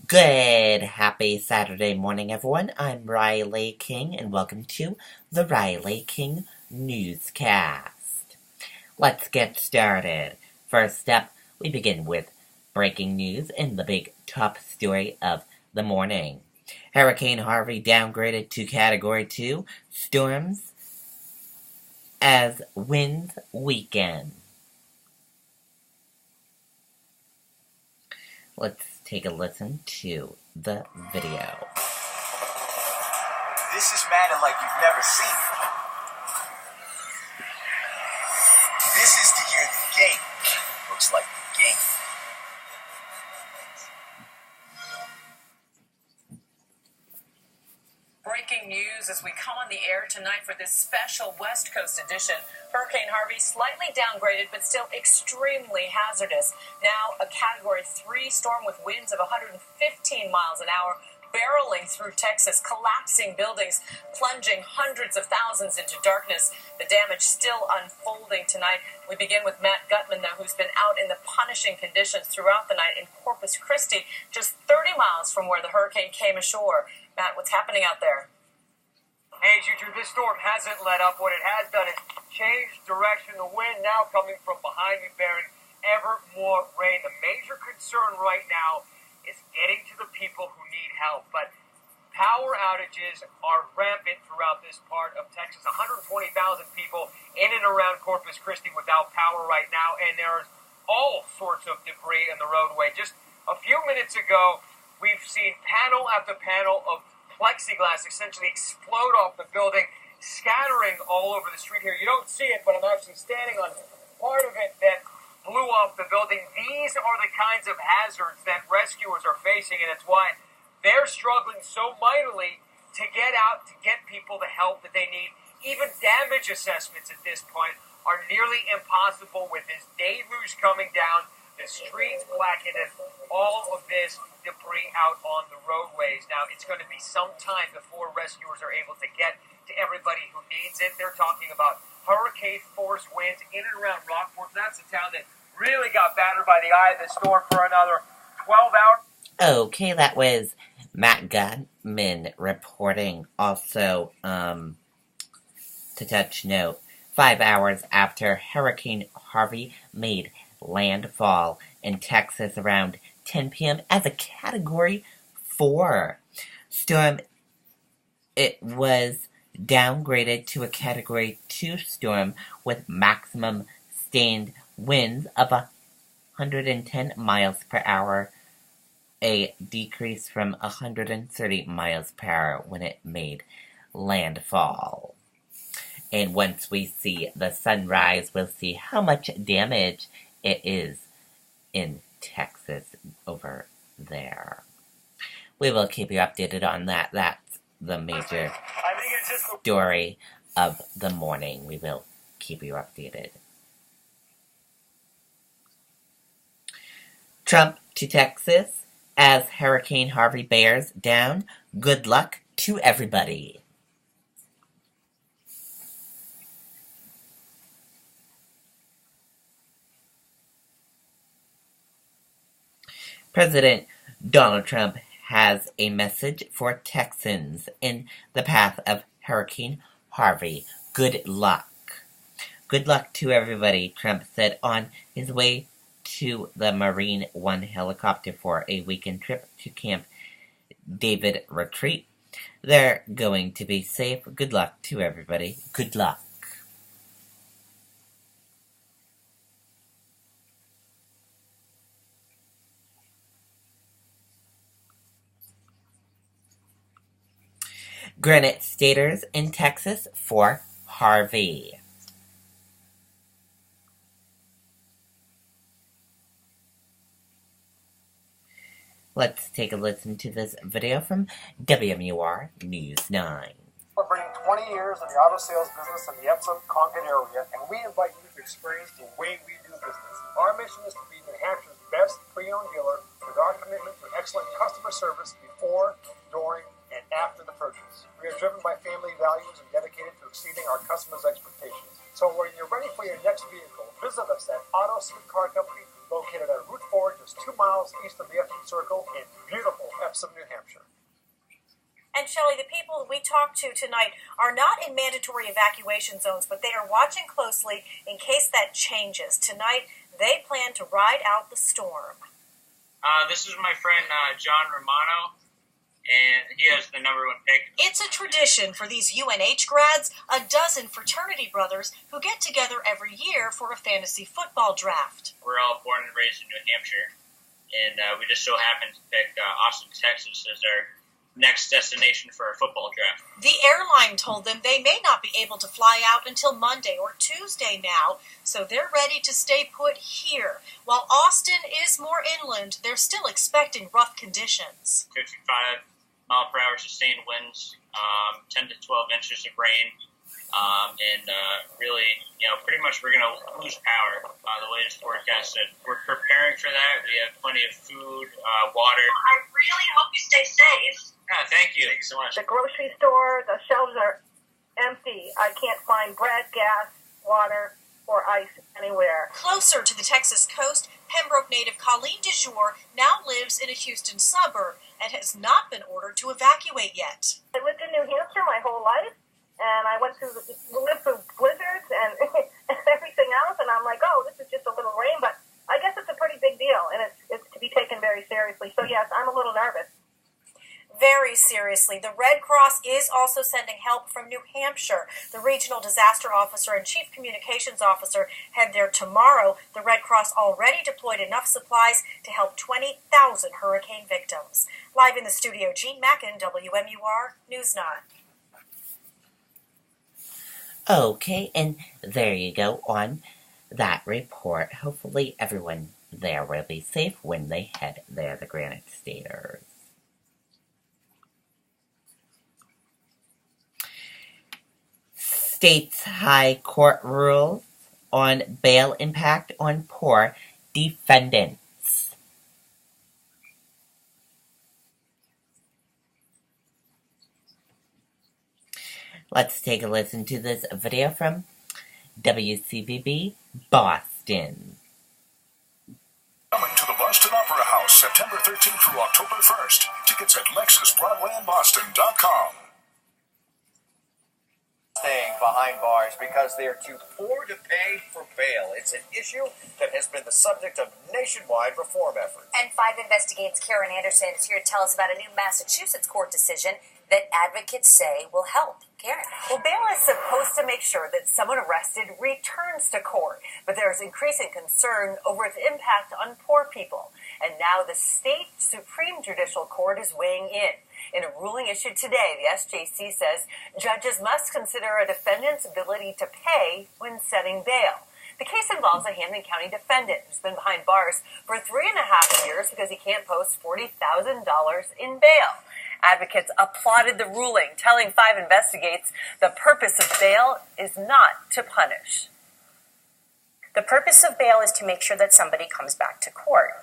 Good, happy Saturday morning, everyone. I'm Riley King, and welcome to the Riley King Newscast. Let's get started. First up, we begin with breaking news in the big top story of the morning. Hurricane Harvey downgraded to Category 2 storms as winds weaken. Let's take a listen to the video. This is Madden like you've never seen. This is the year the game looks like the game. Breaking news as we come on the air tonight for this special West Coast edition. Hurricane Harvey slightly downgraded, but still extremely hazardous. Now a Category 3 storm with winds of 115 miles an hour, barreling through Texas, collapsing buildings, plunging hundreds of thousands into darkness. The damage still unfolding tonight. We begin with Matt Gutman, though, who's been out in the punishing conditions throughout the night in Corpus Christi, just 30 miles from where the hurricane came ashore. Matt, what's happening out there? Hey, Juju, this storm hasn't let up. What it has done is changed direction. The wind now coming from behind me, bearing ever more rain. The major concern right now is getting to the people who need help. But power outages are rampant throughout this part of Texas. 120,000 people in and around Corpus Christi without power right now, and there's all sorts of debris in the roadway. Just a few minutes ago, we've seen panel after panel of plexiglass essentially explode off the building, scattering all over the street here. You don't see it, but I'm actually standing on part of it that blew off the building. These are the kinds of hazards that rescuers are facing, and it's why they're struggling so mightily to get out, to get people the help that they need. Even damage assessments at this point are nearly impossible with this deluge coming down, the streets blackened, and all of this debris out on the roadways. Now, it's going to be some time before rescuers are able to get to everybody who needs it. They're talking about hurricane force winds in and around Rockport. That's a town that really got battered by the eye of the storm for another 12 hours. Okay, that was Matt Gutman reporting. Also, to touch note, 5 hours after Hurricane Harvey made landfall in Texas around 10 p.m. as a Category 4 storm, it was downgraded to a Category 2 storm with maximum sustained winds of 110 miles per hour, a decrease from 130 miles per hour when it made landfall. And once we see the sunrise, we'll see how much damage it is in Texas over there. We will keep you updated on that. That's the major story of the morning. We will keep you updated. Trump to Texas as Hurricane Harvey bears down. Good luck to everybody. President Donald Trump has a message for Texans in the path of Hurricane Harvey. Good luck. Good luck to everybody, Trump said on his way to the Marine One helicopter for a weekend trip to Camp David Retreat. They're going to be safe. Good luck to everybody. Good luck. Granite staters in Texas for Harvey. Let's take a listen to this video from WMUR News 9. We're bringing 20 years in the auto sales business in the Epsom-Concord area, and we invite you to experience the way we do business. Our mission is to be New Hampshire's best pre-owned dealer with our commitment to excellent customer service before, during, and after the purchase. We are driven by family values and dedicated to exceeding our customers' expectations. So when you're ready for your next vehicle, visit us at Auto Sweet Car Company, located at Route 4, just 2 miles east of the Epsom Circle in beautiful Epsom, New Hampshire. And Shelley, the people we talked to tonight are not in mandatory evacuation zones, but they are watching closely in case that changes. Tonight, they plan to ride out the storm. This is my friend John Romano, and he has the number 1 pick. It's a tradition for these UNH grads, a dozen fraternity brothers who get together every year for a fantasy football draft. We're all born and raised in New Hampshire, and we just so happened to pick Austin, Texas as our next destination for our football draft. The airline told them they may not be able to fly out until Monday or Tuesday now, so they're ready to stay put here. While Austin is more inland, they're still expecting rough conditions. 55-mile-per-hour sustained winds, 10 to 12 inches of rain, and really, pretty much we're going to lose power. The latest forecast said we're preparing for that. We have plenty of food, water. I really hope you stay safe. Thank you. Thank you so much. The grocery store, the shelves are empty. I can't find bread, gas, water, or ice anywhere. Closer to the Texas coast, Pembroke native Colleen DeJour now lives in a Houston suburb and has not been ordered to evacuate yet. I lived in New Hampshire my whole life, and I lived through blizzards and everything else, and I'm like, oh, this is just a little rain, but I guess it's a pretty big deal, and it's to be taken very seriously. So yes, I'm a little nervous. Very seriously. The Red Cross is also sending help from New Hampshire. The regional disaster officer and chief communications officer head there tomorrow. The Red Cross already deployed enough supplies to help 20,000 hurricane victims. Live in the studio, Jean Mackin, WMUR News 9. Okay, and there you go on that report. Hopefully everyone there will be safe when they head there, the Granite Staters. State's High Court rules on bail impact on poor defendants. Let's take a listen to this video from WCVB Boston. Coming to the Boston Opera House September 13th through October 1st. Tickets at LexusBroadwayInBoston.com. Staying behind bars because they're too poor to pay for bail. It's an issue that has been the subject of nationwide reform efforts. And 5 Investigates' Karen Anderson is here to tell us about a new Massachusetts court decision that advocates say will help. Karen. Well, bail is supposed to make sure that someone arrested returns to court, but there's increasing concern over its impact on poor people. And now the state Supreme Judicial Court is weighing in. In a ruling issued today, the SJC says judges must consider a defendant's ability to pay when setting bail. The case involves a Hampden County defendant who's been behind bars for 3.5 years because he can't post $40,000 in bail. Advocates applauded the ruling, telling 5 Investigates the purpose of bail is not to punish. The purpose of bail is to make sure that somebody comes back to court.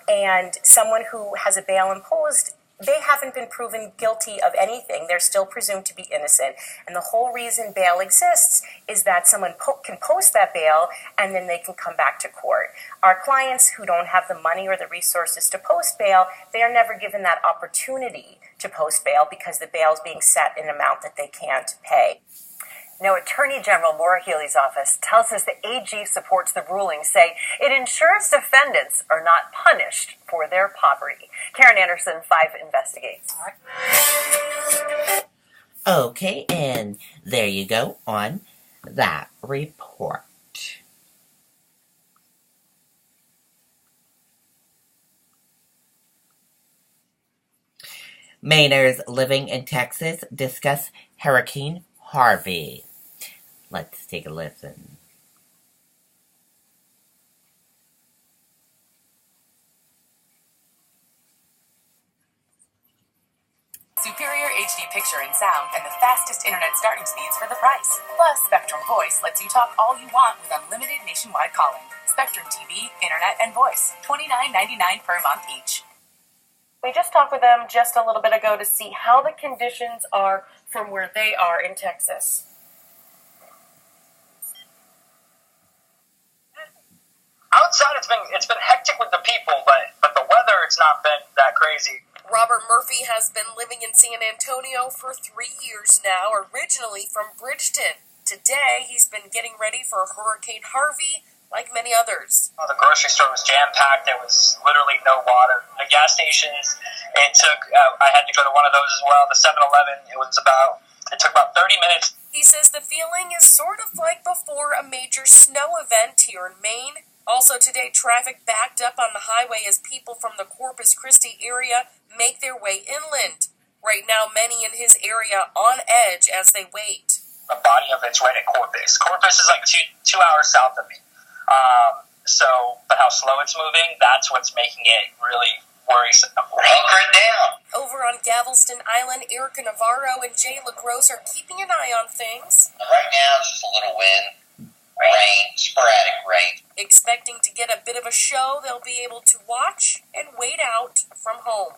And someone who has a bail imposed, they haven't been proven guilty of anything. They're still presumed to be innocent. And the whole reason bail exists is that someone can post that bail and then they can come back to court. Our clients who don't have the money or the resources to post bail, they are never given that opportunity to post bail because the bail is being set in an amount that they can't pay. Now, Attorney General Maura Healey's office tells us the AG supports the ruling, saying it ensures defendants are not punished for their poverty. Karen Anderson, 5 Investigates. Okay, and there you go on that report. Mainers living in Texas discuss Hurricane Harvey. Let's take a listen. Superior HD picture and sound and the fastest internet starting speeds for the price. Plus, Spectrum Voice lets you talk all you want with unlimited nationwide calling. Spectrum TV, internet, and voice. $29.99 per month each. We just talked with them just a little bit ago to see how the conditions are from where they are in Texas. outside it's been hectic with the people, but the weather, it's not been that crazy. Robert Murphy has been living in San Antonio for 3 years now, originally from Bridgeton. Today, he's been getting ready for Hurricane Harvey, like many others. The grocery store was jam-packed. There was literally no water. The gas stations, I had to go to one of those as well. The 7-Eleven, it took about 30 minutes. He says the feeling is sort of like before a major snow event here in Maine. Also today, traffic backed up on the highway as people from the Corpus Christi area make their way inland. Right now, many in his area on edge as they wait. The body of it's right at Corpus. Corpus is like two hours south of me. But how slow it's moving, that's what's making it really worrisome. We're hunkering down. Over on Galveston Island, Erica Navarro and Jay LaGrosse are keeping an eye on things. Right now, it's just a little wind, rain, sporadic rain. Expecting to get a bit of a show they'll be able to watch and wait out from home.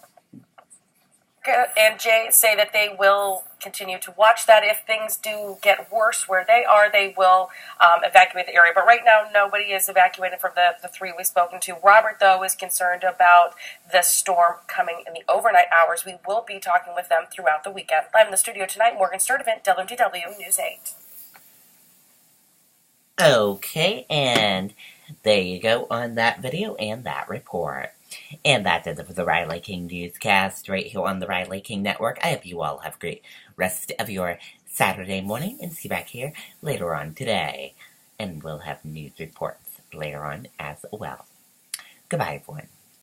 And Jay say that they will continue to watch that. If things do get worse where they are, they will evacuate the area. But right now, nobody is evacuated from the three we've spoken to. Robert, though, is concerned about the storm coming in the overnight hours. We will be talking with them throughout the weekend. Live in the studio tonight, Morgan Sturdivant, WMTW News 8. Okay, and there you go on that video and that report. And that does it for the Riley King Newscast right here on the Riley King Network. I hope you all have a great rest of your Saturday morning and see you back here later on today. And we'll have news reports later on as well. Goodbye, everyone.